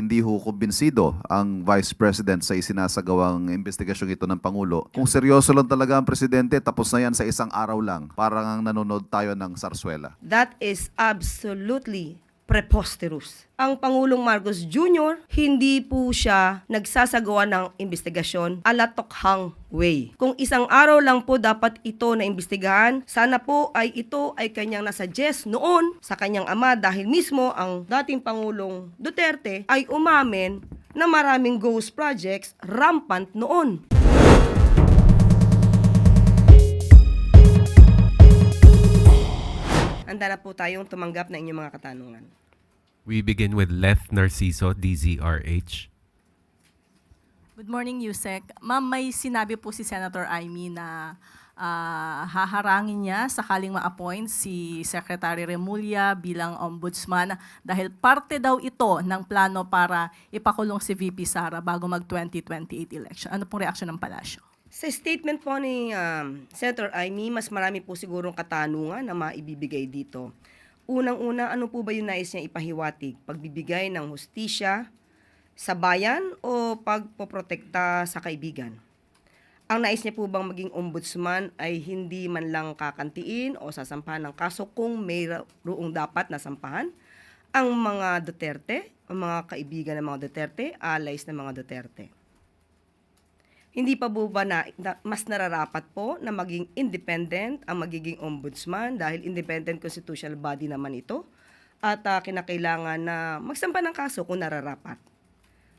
Hindi ho kumbinsido ang Vice President sa isinasagawang investigasyong ito ng Pangulo. Kung seryoso lang talaga ang Presidente, tapos na yan sa isang araw lang. Parang ang nanonood tayo ng sarsuela. That is absolutely preposterous. Ang Pangulong Marcos Jr., hindi po siya nagsasagawa ng investigasyon ala tokhang way. Kung isang araw lang po dapat ito na imbestigahan, sana po ay ito ay kanyang nasuggest noon sa kanyang ama dahil mismo ang dating Pangulong Duterte ay umamin na maraming ghost projects rampant noon. Handa na po tayong tumanggap ng inyong mga katanungan. We begin with Leth Narciso, DZRH. Good morning, Yusek. Ma'am, may sinabi po si Senator Amy na haharangin niya sakaling ma-appoint si Secretary Remulla bilang ombudsman dahil parte daw ito ng plano para ipakulong si VP Sara bago mag-2028 election. Ano pong reaksyon ng palasyo? Sa statement po ni Senator Amy, mas marami po sigurong katanungan na maibibigay dito. Unang-una, ano po ba yung nais niya ipahiwatig? Pagbibigay ng hustisya sa bayan o pagpoprotekta sa kaibigan? Ang nais niya po bang maging ombudsman ay hindi man lang kakantiin o sasampahan ng kaso kung mayroong dapat na sampahan? Ang mga Duterte, ang mga kaibigan ng mga Duterte, allies ng mga Duterte. Hindi pa po ba mas nararapat po na maging independent ang magiging ombudsman dahil independent constitutional body naman ito at kinakailangan na magsampa ng kaso kung nararapat.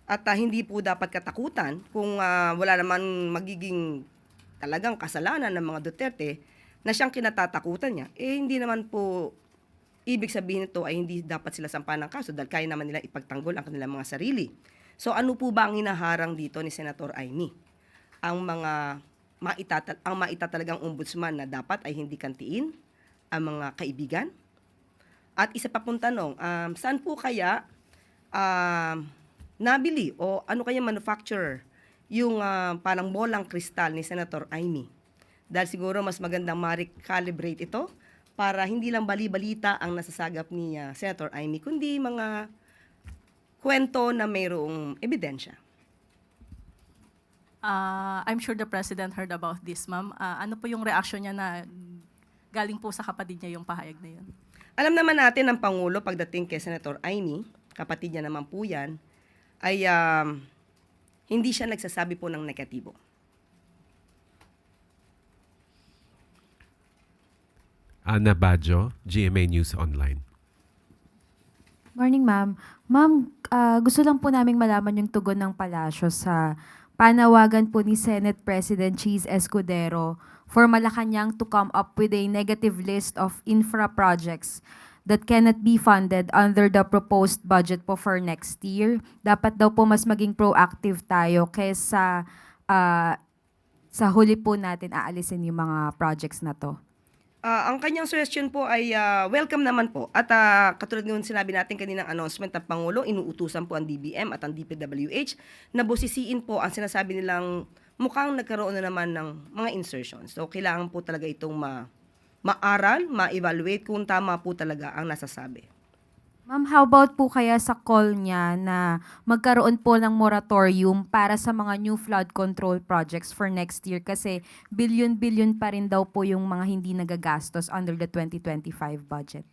At hindi po dapat katakutan kung wala naman magiging talagang kasalanan ng mga Duterte na siyang kinatatakutan niya. Hindi naman po ibig sabihin nito ay hindi dapat sila sampahan ng kaso dahil kaya naman nila ipagtanggol ang kanilang mga sarili. So ano po ba ang hinaharang dito ni Senator Amy? Ang mga maitatalagang ombudsman na dapat ay hindi kantiin ang mga kaibigan? At isa pa pong tanong, saan po kaya nabili o ano kaya manufacturer yung parang bolang kristal ni Senator Amy? Dahil siguro mas magandang ma-recalibrate ito para hindi lang bali-balita ang nasasagap ni Senator Amy, kundi mga kwento na mayroong ebidensya. I'm sure the President heard about this, ma'am. Ano po yung reaksyon niya na galing po sa kapatid niya yung pahayag na yun? Alam naman natin ng Pangulo pagdating kay Senator Amy, kapatid niya naman po yan, ay hindi siya nagsasabi po ng negatibo. Ana Bajo, GMA News Online. Morning, ma'am. Ma'am, gusto lang po naming malaman yung tugon ng palasyo sa panawagan po ni Senate President Cheese Escudero for Malacanang to come up with a negative list of infra projects that cannot be funded under the proposed budget po for next year. Dapat daw po mas maging proactive tayo kaysa sa huli po natin aalisin yung mga projects na to. Ang kanyang suggestion po ay welcome naman po. At katulad ng sinabi natin kaninang announcement ng Pangulo, inuutusan po ang DBM at ang DPWH na busisiin po ang sinasabi nilang mukhang nagkaroon na naman ng mga insertions. So kailangan po talaga itong maaral, ma-evaluate kung tama po talaga ang nasasabi. Ma'am, how about po kaya sa call niya na magkaroon po ng moratorium para sa mga new flood control projects for next year kasi billion-billion pa rin daw po yung mga hindi nagagastos under the 2025 budget.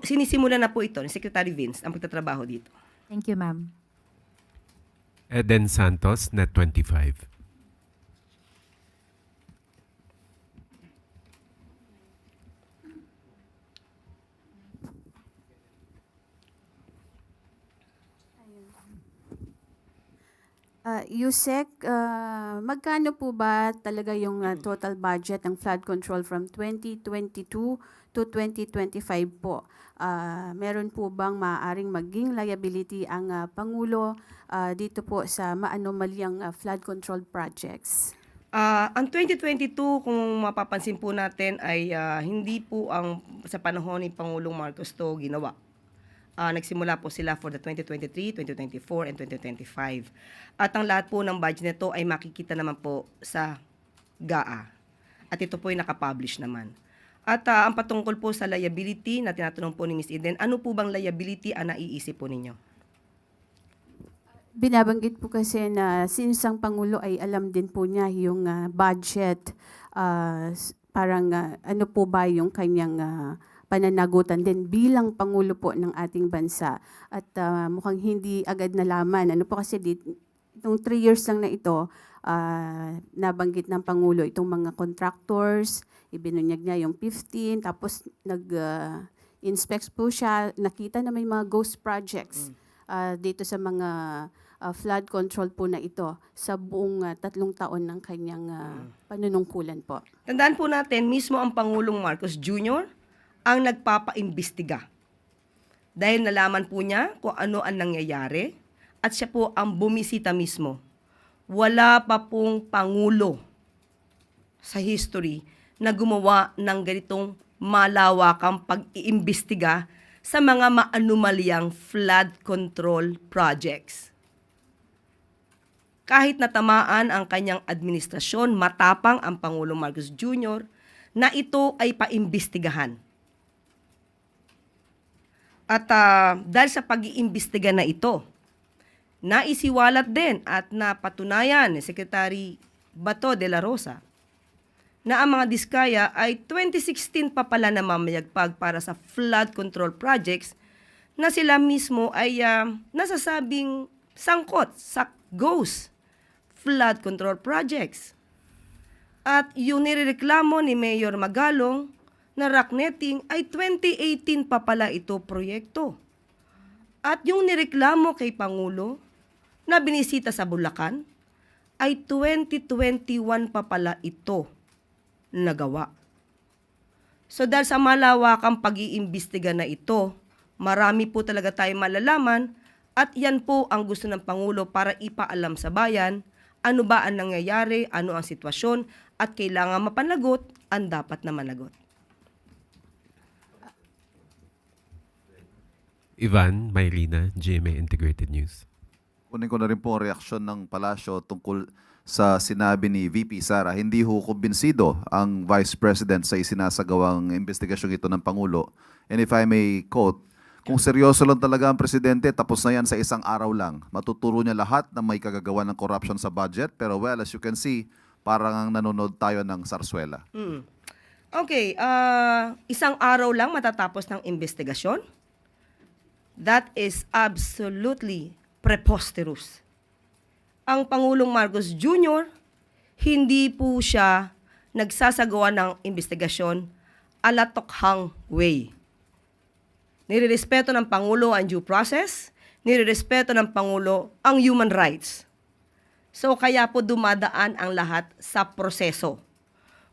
Sinisimula na po ito ni Secretary Vince ang pagtatrabaho dito. Thank you, ma'am. Eden Santos, Net25. Yusek, magkano po ba talaga yung total budget ng flood control from 2022 to 2025 po? Meron po bang maaaring maging liability ang Pangulo dito po sa maanomalyang flood control projects? Ang 2022, kung mapapansin po natin, ay hindi po sa panahon ni Pangulong Marcos to ginawa. Nagsimula po sila for the 2023, 2024, and 2025. At ang lahat po ng budget nito ay makikita naman po sa GAA. At ito po ay nakapublish naman. At ang patungkol po sa liability na tinatanong po ni Ms. Eden, ano po bang liability ang naiisip po ninyo? Binabanggit po kasi na since ang Pangulo ay alam din po niya yung budget, parang ano po ba yung kanyang pananagutan din bilang Pangulo po ng ating bansa. At mukhang hindi agad nalaman. Ano po kasi itong 3 years lang na ito, nabanggit ng Pangulo itong mga contractors, ibinunyag niya yung 15, tapos nag-inspect po siya, nakita na may mga ghost projects dito sa mga flood control po na ito sa buong 3 taon ng kanyang panunungkulan po. Tandaan po natin, mismo ang Pangulong Marcos Jr. ang nagpapaimbestiga. Dahil nalaman po niya kung ano ang nangyayari at siya po ang bumisita mismo. Wala pa pong Pangulo sa history na gumawa ng ganitong malawakang pag-iimbestiga sa mga maanumalyang flood control projects. Kahit natamaan ang kanyang administrasyon, matapang ang Pangulong Marcos Jr. na ito ay paimbestigahan. At dahil sa pag-iimbestiga na ito, naisiwalat din at napatunayan ni Secretary Bato de la Rosa na ang mga diskaya ay 2016 pa pala namamayagpag para sa flood control projects na sila mismo ay nasasabing sangkot sa ghost flood control projects. At yung nirereklamo ni Mayor Magalong na rocknetting ay 2018 pa pala ito proyekto. At yung nireklamo kay Pangulo na binisita sa Bulacan ay 2021 pa pala ito nagawa. So dahil sa malawakang pag-iimbestiga na ito, marami po talaga tayong malalaman at yan po ang gusto ng Pangulo para ipaalam sa bayan ano ba ang nangyayari, ano ang sitwasyon at kailangan mapanagot ang dapat na managot. Ivan Mayrina, GMA Integrated News. Kunin ko na rin po ang reaksyon ng palasyo tungkol sa sinabi ni VP Sara. Hindi ho kumbinsido ang Vice President sa isinasagawang investigasyong ito ng Pangulo. And if I may quote, kung seryoso lang talaga ang Presidente, tapos na yan sa isang araw lang. Matuturo niya lahat na may kagagawa ng corruption sa budget. Pero well, as you can see, parang nanonood tayo ng sarsuela. Okay, isang araw lang matatapos ng investigasyon? That is absolutely preposterous. Ang Pangulong Marcos Jr., hindi po siya nagsasagawa ng investigasyon ala tokhang way. Nirerespeto ng Pangulo ang due process, nirerespeto ng Pangulo ang human rights. So kaya po dumadaan ang lahat sa proseso.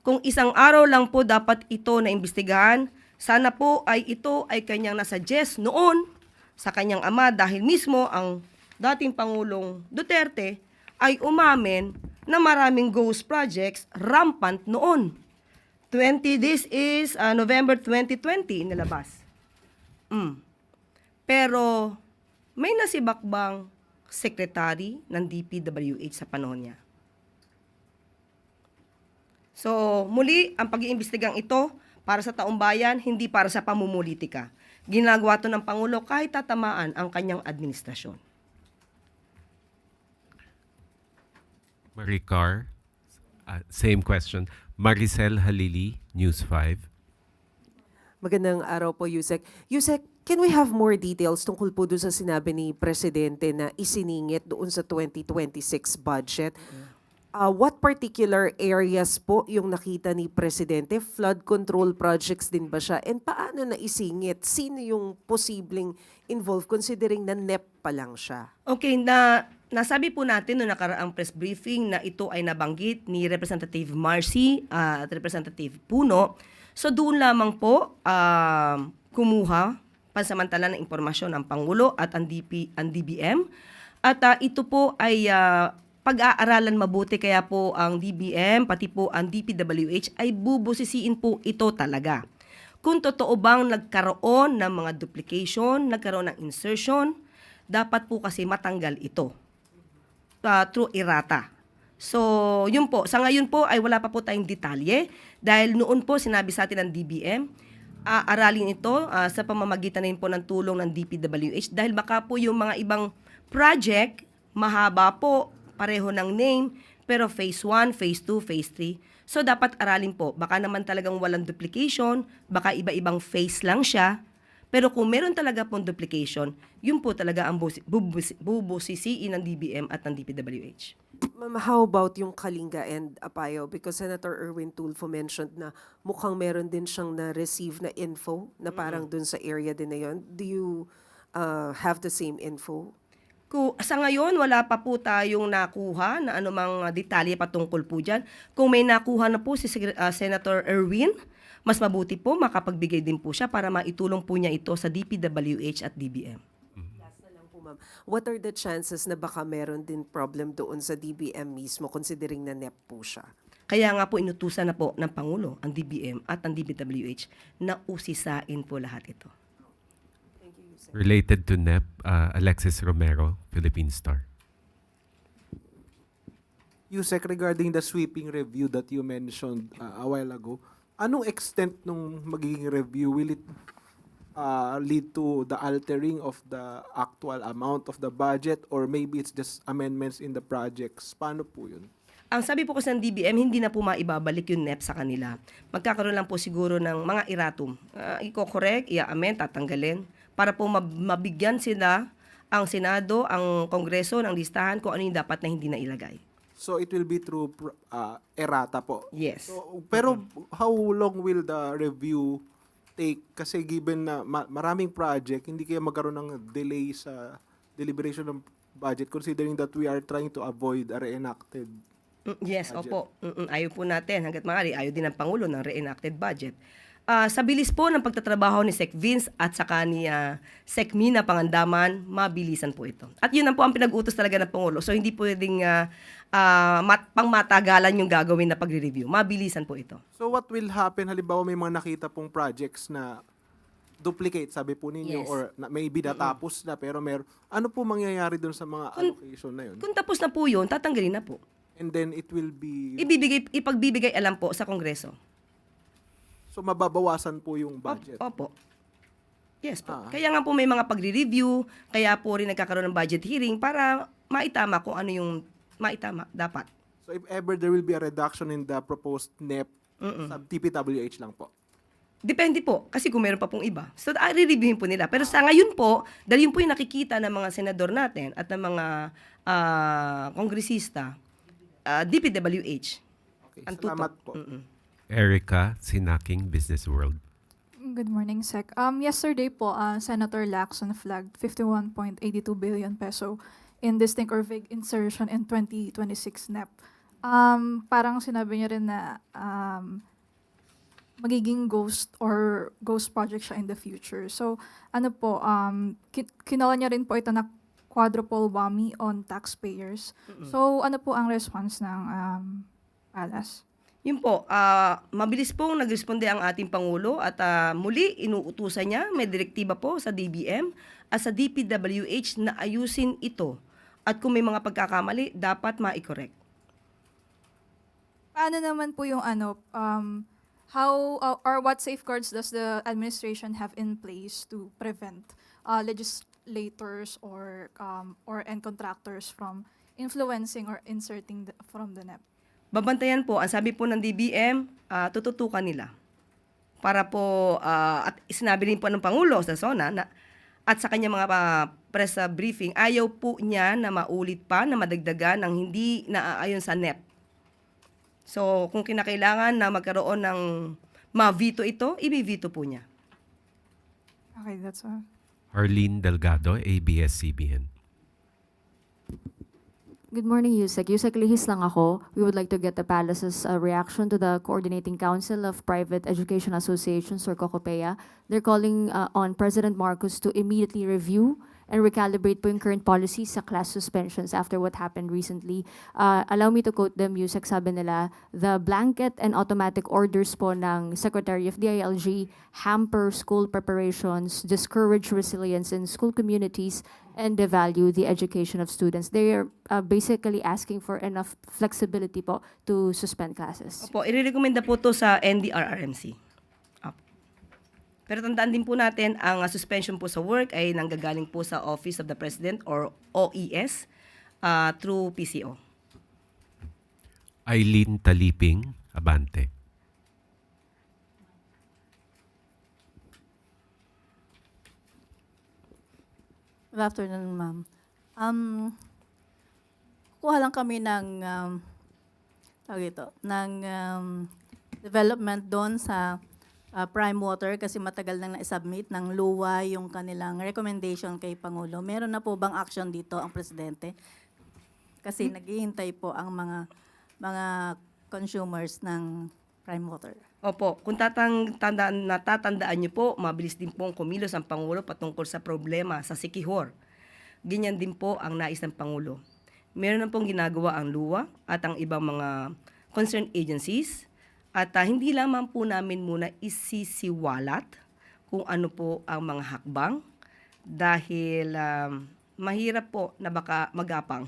Kung isang araw lang po dapat ito na imbestigahan, sana po ay ito ay kanyang nasuggest noon sa kanyang ama dahil mismo ang dating Pangulong Duterte ay umamin na maraming ghost projects rampant noon. This is November 2020 inilabas. Pero may nasibakbang secretary ng DPWH sa panahon niya. So, muli, ang pag-iimbestigang ito para sa taong bayan, hindi para sa pamumulitika. Ginagawa ito ng Pangulo kahit tatamaan ang kanyang administrasyon. Maricar, same question. Maricel Halili, News 5. Magandang araw po, Yusek. Yusek, can we have more details tungkol po doon sa sinabi ni Presidente na isiningit doon sa 2026 budget? What particular areas po yung nakita ni Presidente? Flood control projects din ba siya? And paano na isingit? Sino yung posibleng involved considering na NEP pa lang siya? Okay, nasabi po natin noong nakaraang press briefing na ito ay nabanggit ni Representative Marcy at Representative Puno. So doon lamang po kumuha pansamantala ng impormasyon ang Pangulo at ang DBM. At ito po ay pag-aaralan mabuti kaya po ang DBM pati po ang DPWH ay bubusisiin po ito talaga. Kung totoo bang nagkaroon ng mga duplication, nagkaroon ng insertion, dapat po kasi matanggal ito through errata. So, yun po. Sa ngayon po ay wala pa po tayong detalye dahil noon po sinabi sa atin ng DBM, aralin ito sa pamamagitan din po ng tulong ng DPWH dahil baka po yung mga ibang project mahaba po, pareho ng name, pero phase 1, phase 2, phase 3. So dapat aralin po, baka naman talagang walang duplication, baka iba-ibang phase lang siya. Pero kung meron talaga pong duplication, yun po talaga ang bubusisiin ng DBM at ng DPWH. Ma'am, how about yung Kalinga and Apayo? Because Senator Erwin Tulfo mentioned na mukhang meron din siyang na-receive na info na parang dun sa area din na yun. Do you have the same info? Sa ngayon, wala pa po tayong nakuha na anumang detalye patungkol po dyan. Kung may nakuha na po si Senator Erwin, mas mabuti po makapagbigay din po siya para maitulong po niya ito sa DPWH at DBM. Last na lang po, ma'am. What are the chances na baka meron din problem doon sa DBM mismo considering na NEP po siya? Kaya nga po inutusan na po ng Pangulo ang DBM at ang DPWH na usisain po lahat ito. Related to NEP, Alexis Romero, Philippine Star. Yusek, regarding the sweeping review that you mentioned a while ago, anong extent nung magiging review? Will it lead to the altering of the actual amount of the budget or maybe it's just amendments in the projects? Paano po yun? Ang sabi po kasi ng DBM, hindi na po maibabalik yung NEP sa kanila. Magkakaroon lang po siguro ng mga iratum. Iko-correct, i-amend, tatanggalin, para po mabigyan sila ang Senado, ang Kongreso ng listahan kung ano yung dapat na hindi na ilagay. So it will be through errata po. Yes. So, pero how long will the review take? Kasi given na maraming project, hindi kaya magkaroon ng delay sa deliberation ng budget considering that we are trying to avoid a reenacted. Yes, Budget. opo. Ayaw po natin, hanggat maaari, ayaw din ng Pangulo ng reenacted budget. Sa bilis po ng pagtatrabaho ni Sec Vince at saka ni Sec Mina Pangandaman, mabilisan po ito. At yun ang po ang pinag-utos talaga ng Pangulo. So hindi pwedeng pangmatagalan yung gagawin na pagre-review. Mabilisan po ito. So what will happen? Halimbawa may mga nakita pong projects na duplicate, sabi po ninyo, Yes. or maybe natapos na pero ano po mangyayari doon sa mga allocation na yun? Kung tapos na po yun, tatanggalin na po. And then it will be, Ipagbibigay alam po sa Kongreso. so mababawasan po yung budget. Opo. Yes po. Kaya nga po may mga pagre-review, kaya po rin nagkakaroon ng budget hearing para maitama kung ano yung maitama dapat. So if ever there will be a reduction in the proposed NEP, sa TPWH lang po. Depende po, kasi kung meron pa pong iba. So, re-reviewin po nila. Pero sa ngayon po, dahil yun po yung nakikita ng mga senador natin at ng mga kongresista, DPWH. Okay, Ang salamat tutok. po. Erica Sinaking, Business World. Good morning, Sec. Yesterday po, Senator Lacson flagged 51.82 billion peso in distinct or vague insertion in 2026 NEP. Parang sinabi niya rin na magiging ghost project siya in the future. So, ano po, kinala niya rin po ito na quadruple whammy on taxpayers. So, ano po ang response ng Palace? Yun po, mabilis pong nagresponde ang ating Pangulo at muli inuutusan niya, may direktiba po sa DBM at sa DPWH na ayusin ito. At kung may mga pagkakamali, dapat ma-correct. Paano naman po yung how or what safeguards does the administration have in place to prevent legislators or and contractors from influencing or inserting from the NEP? Babantayan po, ang sabi po ng DBM, tututukan nila. Para po, at sinabi rin po ng Pangulo sa SONA na, at sa kanyang mga press briefing, ayaw po niya na maulit pa, na madagdagan ng hindi naaayon sa NEP. So, kung kinakailangan na magkaroon ng ma-veto ito, i-veto po niya. Okay, that's all. Arlene Delgado, ABS-CBN. Good morning, Yusek. Yusek, lihis lang ako. We would like to get the Palace's reaction to the Coordinating Council of Private Education Associations, or COCOPEA. They're calling on President Marcos to immediately review and recalibrate po yung current policies sa class suspensions after what happened recently. Allow me to quote them, Yusek, sabi nila, the blanket and automatic orders po ng Secretary of DILG hamper school preparations, discourage resilience in school communities, and devalue the education of students. They are basically asking for enough flexibility po to suspend classes. Opo, irerekomenda po to sa NDRRMC. Pero tandaan din po natin, ang suspension po sa work ay nanggagaling po sa Office of the President or OES. through PCO. Eileen Taliping, Abante. Good afternoon, ma'am. Kuha lang kami ng, development doon sa Prime Water kasi matagal nang na-submit ng LUWA yung kanilang recommendation kay Pangulo. Meron na po bang action dito ang Presidente? Kasi naghihintay po ang mga consumers ng Prime Water. Opo, kung natatandaan niyo po, mabilis din pong kumilos ang Pangulo patungkol sa problema sa Sikihor. Ganyan din po ang nais ng Pangulo. Meron na pong ginagawa ang LUWA at ang ibang mga concerned agencies at hindi lamang po namin muna isisiwalat kung ano po ang mga hakbang dahil mahirap po na baka magapang.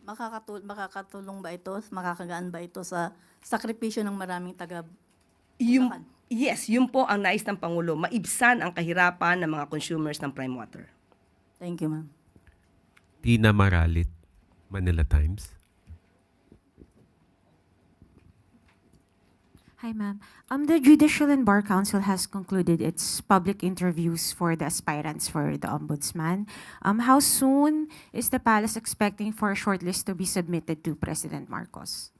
Makakatulong ba ito? Makakagaan ba ito sa sakripisyo ng maraming taga Yes, yun po ang nais ng Pangulo, maibsan ang kahirapan ng mga consumers ng Prime Water. Thank you, ma'am. Tina Maralit, Manila Times. Hi, ma'am. The Judicial and Bar Council has concluded its public interviews for the aspirants for the Ombudsman. How soon is the palace expecting for a shortlist to be submitted to President Marcos?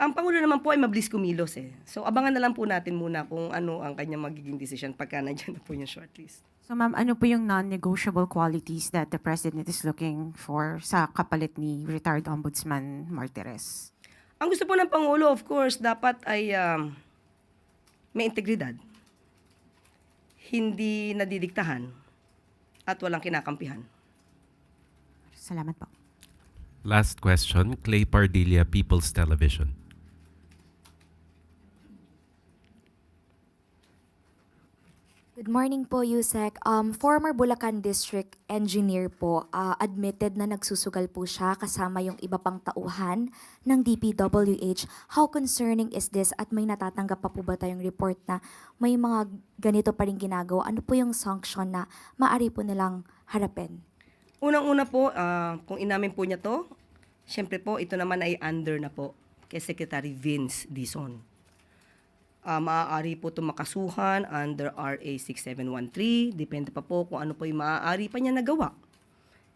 Ang Pangulo naman po ay mabilis kumilos eh. So abangan na lang po natin muna kung ano ang kanyang magiging decision pagka nandiyan na po yung shortlist. So, ma'am, ano po yung non-negotiable qualities that the President is looking for sa kapalit ni retired Ombudsman Martires? Ang gusto po ng Pangulo, of course, dapat ay may integridad. Hindi nadidiktahan at walang kinakampihan. Salamat po. Last question, Clay Pardilla, People's Television. Good morning po, Yusek. Former Bulacan District Engineer po, admitted na nagsusugal po siya kasama yung iba pang tauhan ng DPWH. How concerning is this at may natatanggap pa po ba tayong report na may mga ganito pa rin ginagawa? Ano po yung sanction na maaari po nilang harapin? Unang-una po, kung inamin po niya to, syempre po, ito naman ay under na po kay Secretary Vince Dizon. Maaari po ito makasuhan under RA 6713. Depende pa po kung ano po yung maaari pa niya nagawa.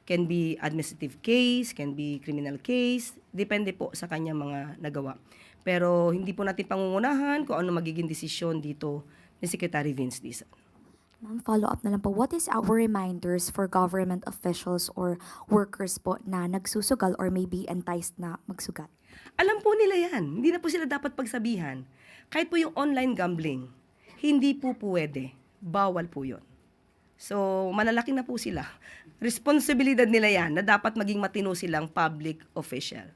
Can be administrative case, can be criminal case. Depende po sa kanya mga nagawa. Pero hindi po natin pangungunahan kung ano magiging desisyon dito ni Secretary Vince Dizon. Ma'am, follow up na lang po. What is our reminders for government officials or workers po na nagsusugal or maybe enticed na magsugal? Alam po nila yan. Hindi na po sila dapat pagsabihan. Kahit po yung online gambling, hindi po pwede. Bawal po yun. So, malalaki na po sila. Responsibilidad nila yan na dapat maging matino silang public official.